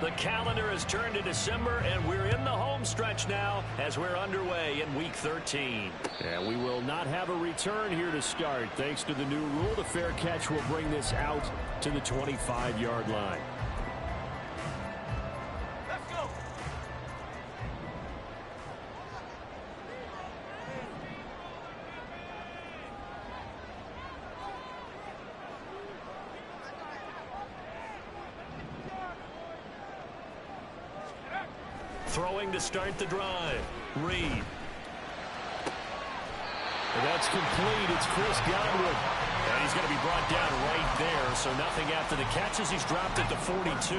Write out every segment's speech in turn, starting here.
The calendar has turned to December, and we're in the home stretch now as we're underway in Week 13. And we will not have a return here to start. Thanks to the new rule, the fair catch will bring this out to the 25-yard line. Throwing to start the drive. Reed. And that's complete. It's Chris Godwin. And he's going to be brought down right there. So nothing after the catches. He's dropped at the 42.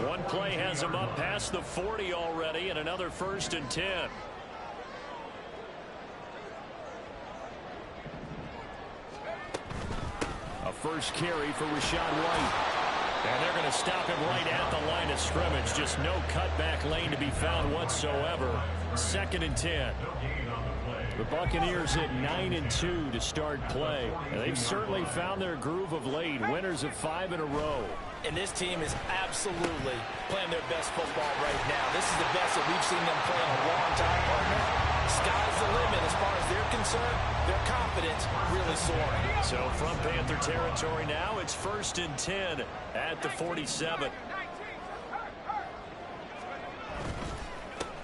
One play has him up past the 40 already, and another 1st and 10. A first carry for Rachaad White. And they're going to stop him right at the line of scrimmage. Just no cutback lane to be found whatsoever. 2nd and 10. The Buccaneers at 9-2 to start play. And they've certainly found their groove of late. Winners of 5 in a row. And this team is absolutely playing their best football right now. This is the best that we've seen them play in a long time, partner. Sky's the limit as far as they're concerned. Their confidence really soaring. So from Panther territory now, it's 1st and 10 at the 47.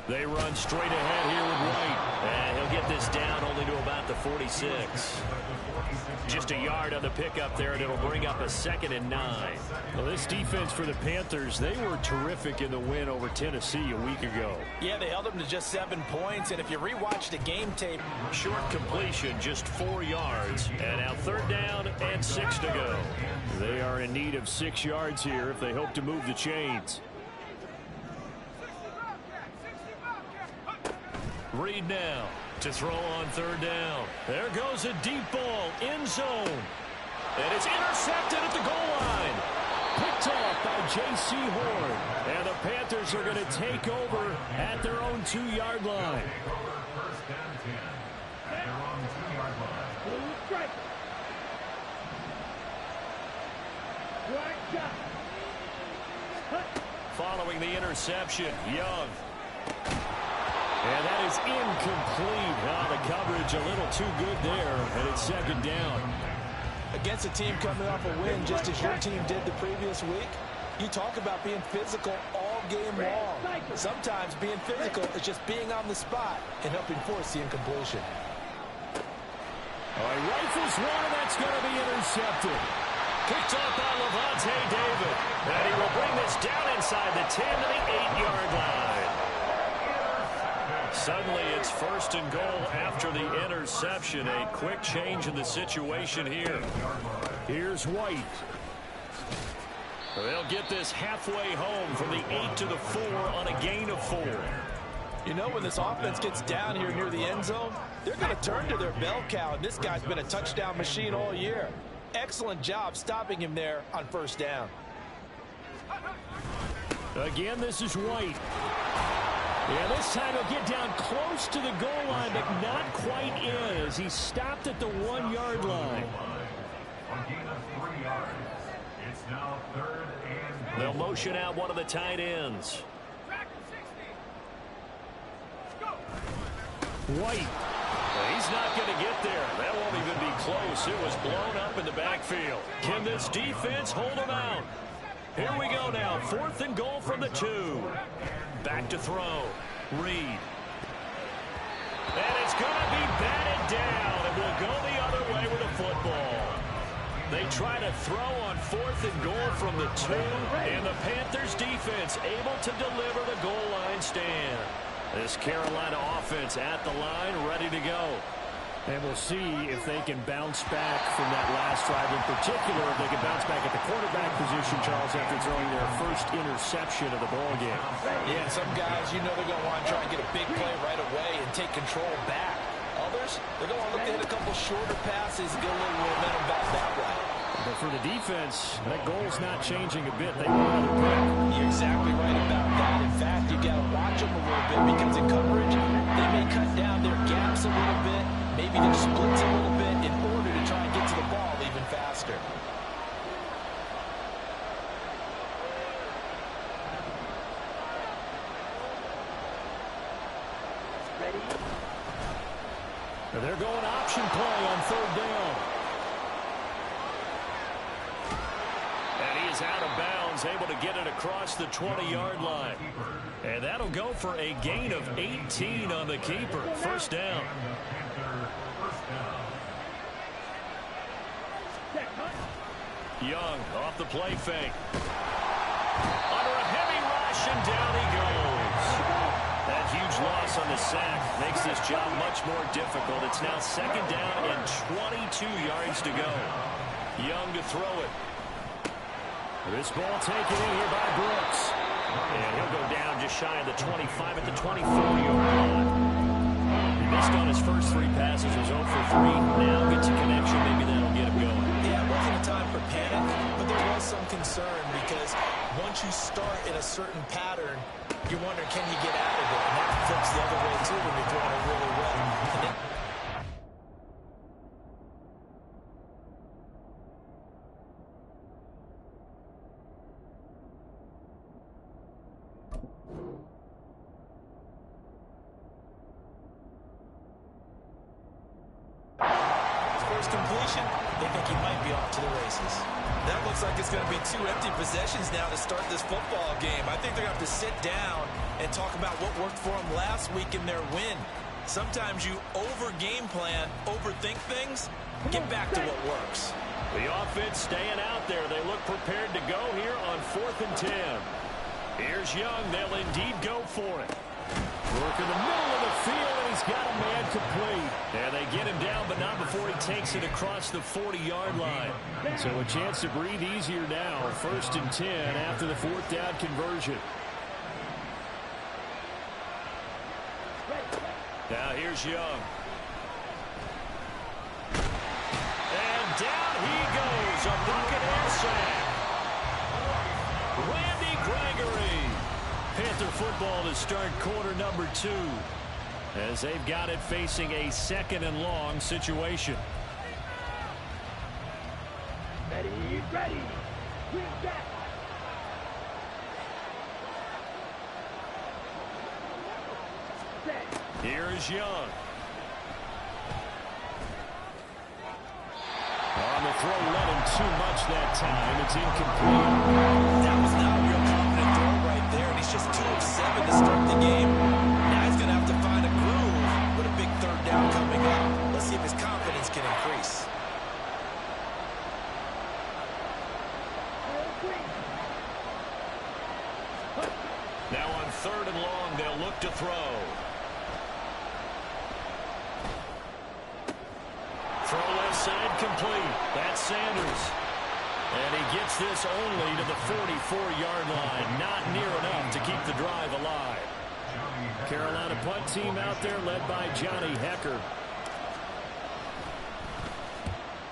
They run straight ahead here with White. And he'll get this down only to about the 46. Just a yard on the pickup there, and it'll bring up a 2nd and 9. Well, this defense for the Panthers, they were terrific in the win over Tennessee a week ago. Yeah, they held them to just 7 points, and if you rewatch the game tape. Short completion, just 4 yards. And now 3rd down and 6 to go. They are in need of 6 yards here if they hope to move the chains. Reed now to throw on 3rd down. There goes a deep ball, end zone. And it's intercepted at the goal line. Picked off by J.C. Horn. And the Panthers are going to take over at their own 2-yard line. Following the interception, Young. And that is incomplete. The coverage a little too good there, and it's 2nd down. Against a team coming off a win just as your team did the previous week, you talk about being physical all game long. Sometimes being physical is just being on the spot and helping force the incompletion. All right, rifles one, and that's going to be intercepted. Picked up by Lavonte David. And he will bring this down inside the 10 to the 8-yard line. Suddenly it's 1st and goal after the interception. A quick change in the situation here. Here's White. They'll get this halfway home from the 8 to the 4 on a gain of 4. You know, when this offense gets down here near the end zone, they're going to turn to their bell cow, and this guy's been a touchdown machine all year. Excellent job stopping him there on 1st down. Again, this is White. Yeah, this time he'll get down close to the goal line, but not quite in as he stopped at the 1-yard line. It's now 3rd and They'll motion out one of the tight ends. White. He's not going to get there. That won't even be close. It was blown up in the backfield. Can this defense hold him out? Here we go now. 4th and goal from the 2. Back to throw. Reed. And it's going to be batted down. And will go the other way with a football. They try to throw on 4th and goal from the 2. And the Panthers defense able to deliver the goal line stand. This Carolina offense at the line, ready to go. And we'll see if they can bounce back from that last drive. In particular, if they can bounce back at the quarterback position, Charles, after throwing their first interception of the ballgame. Yeah, some guys, you know they're going to want to try and get a big play right away and take control back. Others, they're going to want to look to hit a couple shorter passes and get a little momentum back that way. But for the defense, that goal's not changing a bit. They want another pick. You're exactly right about that. In fact, you got to watch them a little bit because in coverage, they may cut down their gaps a little bit, maybe their splits a little bit in order to try and get to the ball even faster. And they're going option play on third down. And he is out of bounds, able to get it across the 20-yard line. And that'll go for a gain of 18 on the keeper. First down. Young off the play fake. Under a heavy rush, and down he goes. That huge loss on the sack makes this job much more difficult. It's now second down and 22 yards to go. Young to throw it. This ball taken in here by Brooks. And he'll go down just shy of the 25 at the 24-yard line. He missed on his first three passes, was 0 for 3. Now gets a connection. Maybe that'll get him going. Yeah, it wasn't a time for panic, but there was some concern because once you start in a certain pattern, you're wondering, can you get out of it? And that flips the other way, too, when you're throwing it really well. Completion, they think he might be off to the races. That looks like it's going to be 2 empty possessions now to start this football game. I think they're going to have to sit down and talk about what worked for them last week in their win. Sometimes you over-game plan, overthink things, get back to what works. The offense staying out there. They look prepared to go here on 4th and 10. Here's Young. They'll indeed go for it. Work in the middle of the field, and he's got a man complete. And they get him down, but not before he takes it across the 40-yard line. So a chance to breathe easier now. 1st and 10 after the 4th down conversion. Now here's Young. And down he goes. A Buccaneer sack. Randy Gregory. Panther football to start quarter number 2 as they've got it facing a 2nd and long situation. Ready. Here is Young. On the throw, let him too much that time. It's incomplete. That was not a real confident throw right there, and he's just 2 of 7 to start the game. Now he's going to have to find a groove with a big 3rd down coming up. Let's see if his confidence can increase. Now on 3rd and long, they'll look to throw. Throw left side complete. That's Sanders. And he gets this only to the 44-yard line. Not near enough to keep the drive alive. Carolina punt team out there led by Johnny Hecker.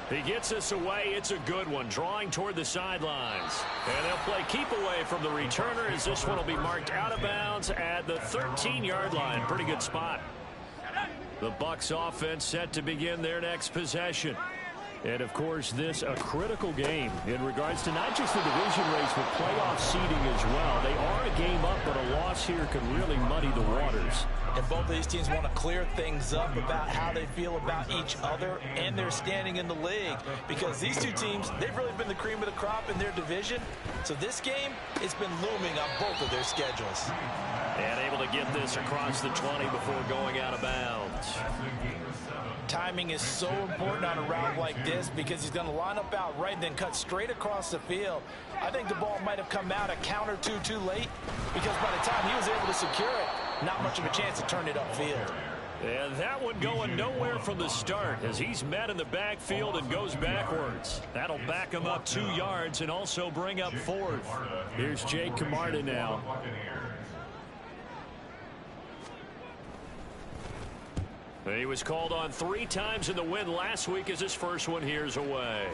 He gets this away. It's a good one. Drawing toward the sidelines. And they'll play keep away from the returner as this one will be marked out of bounds at the 13-yard line. Pretty good spot. The Bucs offense set to begin their next possession. And, of course, this a critical game in regards to not just the division race, but playoff seeding as well. They are a game up, but a loss here could really muddy the waters. And both of these teams want to clear things up about how they feel about each other and their standing in the league. Because these two teams, they've really been the cream of the crop in their division. So this game, it's been looming on both of their schedules. And able to get this across the 20 before going out of bounds. Timing is so important on a route like this because he's going to line up out right and then cut straight across the field. I think the ball might have come out a count or two too late because by the time he was able to secure it, not much of a chance to turn it upfield. And that one going nowhere from the start as he's met in the backfield and goes backwards. That'll back him up 2 yards and also bring up 4th. Here's Jake Camarda now. He was called on 3 times in the win last week as his first one here's away.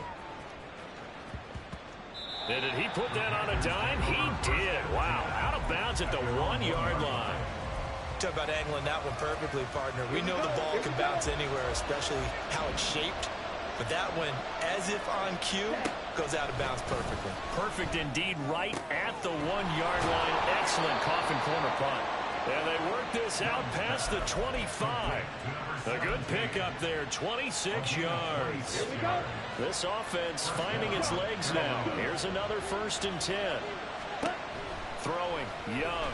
And did he put that on a dime? He did. Wow. Out of bounds at the 1-yard line. Talk about angling that one perfectly, partner. We know the ball can bounce anywhere, especially how it's shaped. But that one, as if on cue, goes out of bounds perfectly. Perfect indeed, right at the 1-yard line. Excellent coffin corner punt. And they work this out past the 25. A good pickup there, 26 yards. Here we go. This offense finding its legs now. Here's another 1st and 10. Throwing, Young.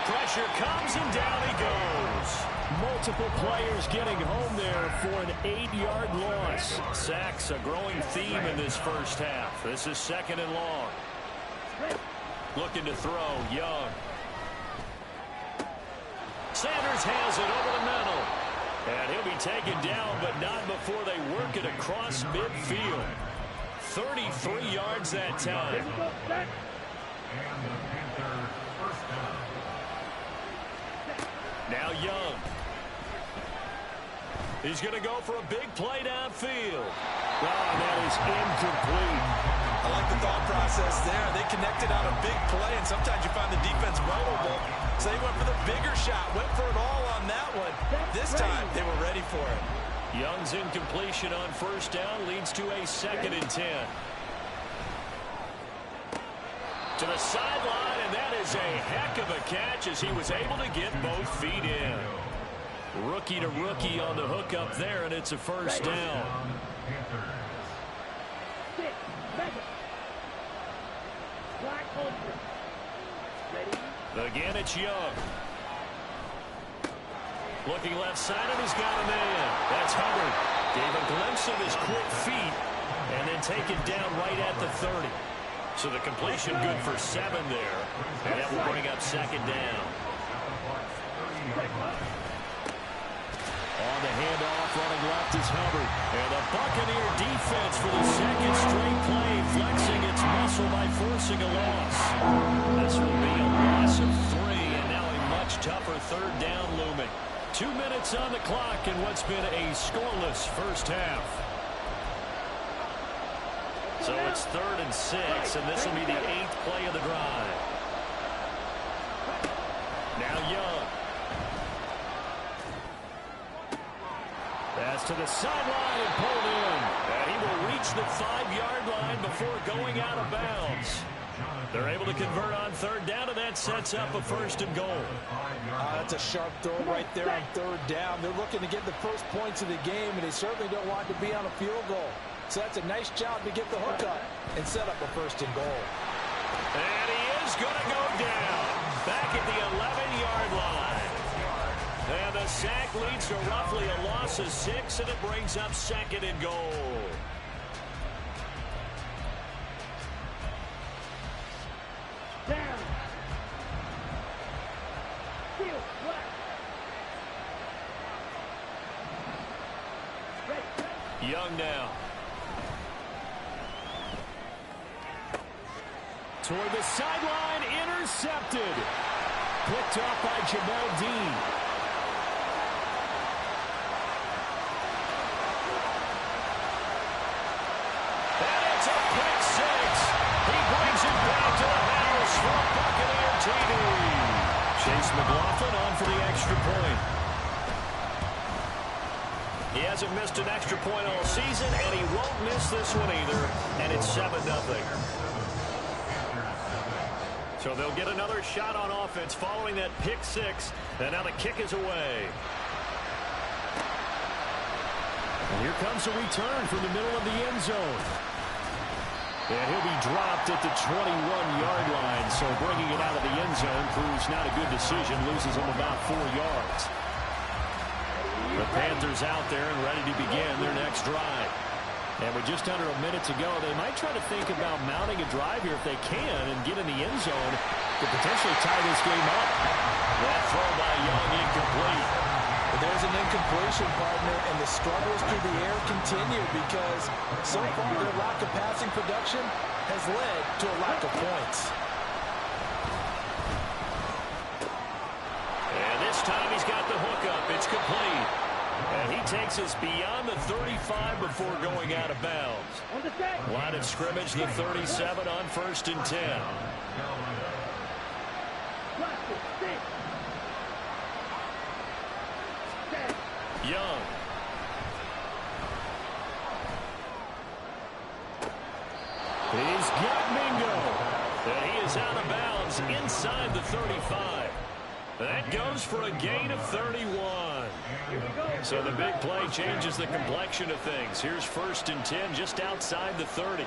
Pressure comes and down he goes. Multiple players getting home there for an 8-yard loss. Sacks a growing theme in this first half. This is 2nd and long. Looking to throw, Young. Sanders has it over the middle. And he'll be taken down, but not before they work it across midfield. 33 yards that time. And the Panthers first down. Now Young. He's going to go for a big play downfield. Oh, that is incomplete. I like the thought process there. They connected on a big play, and sometimes you find the defense vulnerable. So they went for the bigger shot, went for it all on that one. This time, they were ready for it. Young's incompletion on 1st down leads to a 2nd and 10. To the sideline, and that is a heck of a catch as he was able to get both feet in. Rookie to rookie on the hook up there, and it's a 1st down. Again, it's Young. Looking left side, and he's got a man. That's Hubbard. Gave a glimpse of his quick feet, and then taken down right at the 30. So the completion good for 7 there. And that will bring up 2nd down. On the handoff, running left is Hubbard. And the Buccaneer defense for the 2nd straight play, flexing its muscle by forcing a loss. This will be a loss of 3, and now a much tougher 3rd down looming. 2 minutes on the clock in what's been a scoreless first half. So it's 3rd and 6, and this will be the 8th play of the drive. Now Young. Pass to the sideline and pulled in. And he will reach the 5-yard line before going out of bounds. They're able to convert on 3rd down, and that sets up a 1st and goal. That's a sharp throw right there on 3rd down. They're looking to get the first points of the game, and they certainly don't want to be on a field goal. So that's a nice job to get the hook up and set up a 1st and goal. And he is going to go down back at the 11-yard line. And the sack leads to roughly a loss of 6, and it brings up 2nd and goal. Down. Field, right. Young now. Toward the sideline, intercepted. Picked off by Jamel Dean. And it's a pick 6. He brings it back to the house for a Buccaneer TD. Chase McLaughlin on for the extra point. He hasn't missed an extra point all season, and he won't miss this one either. And it's 7-0. So they'll get another shot on offense following that pick 6. And now the kick is away. And here comes a return from the middle of the end zone. And he'll be dropped at the 21-yard line. So bringing it out of the end zone proves not a good decision. Loses him about 4 yards. The Panthers out there and ready to begin their next drive. And with just under a minute to go, they might try to think about mounting a drive here if they can and get in the end zone to potentially tie this game up. That throw by Young incomplete. But there's an incompletion, partner, and the struggles through the air continue because so far their lack of passing production has led to a lack of points. And this time he's got the hook up. It's complete. And he takes us beyond the 35 before going out of bounds. Line of scrimmage, the 37 on 1st and 10. Young. He's got Mingo. And he is out of bounds is inside the 35. That goes for a gain of 31. So the big play changes the complexion of things. Here's 1st and 10 just outside the 30.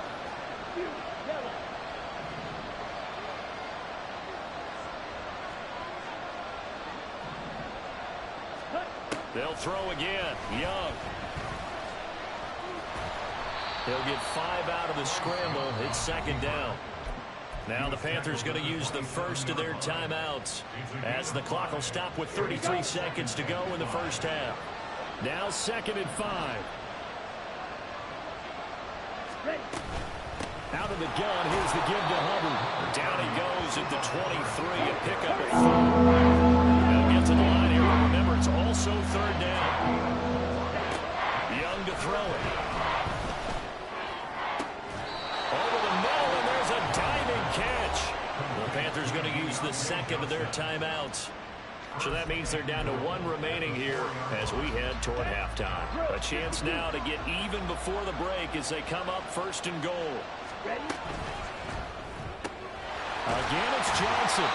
They'll throw again. Young. He'll get 5 out of the scramble. It's 2nd down. Now the Panthers going to use the first of their timeouts as the clock will stop with 33 seconds to go in the first half. Now 2nd and 5. Out of the gun. Here's the give to Hubbard. Down he goes at the 23. A pickup at 4. They'll get to the line here. Remember, it's also 3rd down. Young to throw it. Over the middle, and there's a diving catch. The Panthers going to use the 2nd of their timeouts. So that means they're down to 1 remaining here as we head toward halftime. A chance now to get even before the break as they come up 1st and goal. Again, it's Johnson.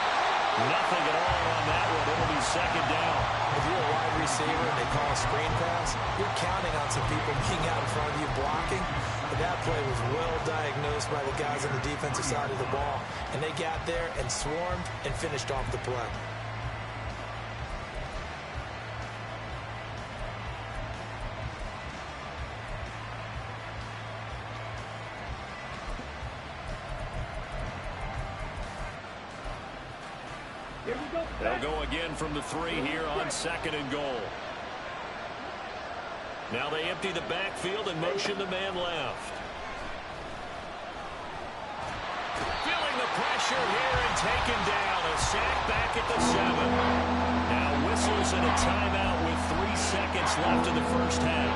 Nothing at all on that one. It'll be 2nd down. If you're a wide receiver and they call a screen pass, you're counting on some people being out in front of you blocking. But that play was well diagnosed by the guys on the defensive side of the ball. And they got there and swarmed and finished off the play. They'll go again from the 3 here on 2nd and goal. Now they empty the backfield and motion the man left. Feeling the pressure here and taken down. A sack back at the 7. Now whistles and a timeout with 3 seconds left in the first half.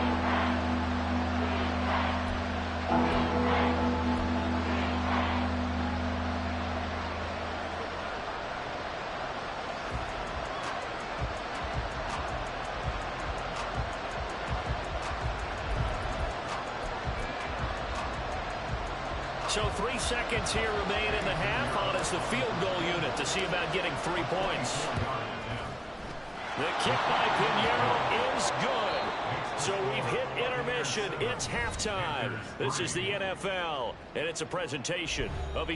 So 3 seconds here remain in the half on as the field goal unit to see about getting 3 points. The kick by Pinheiro is good. So we've hit intermission. It's halftime. This is the NFL, and it's a presentation of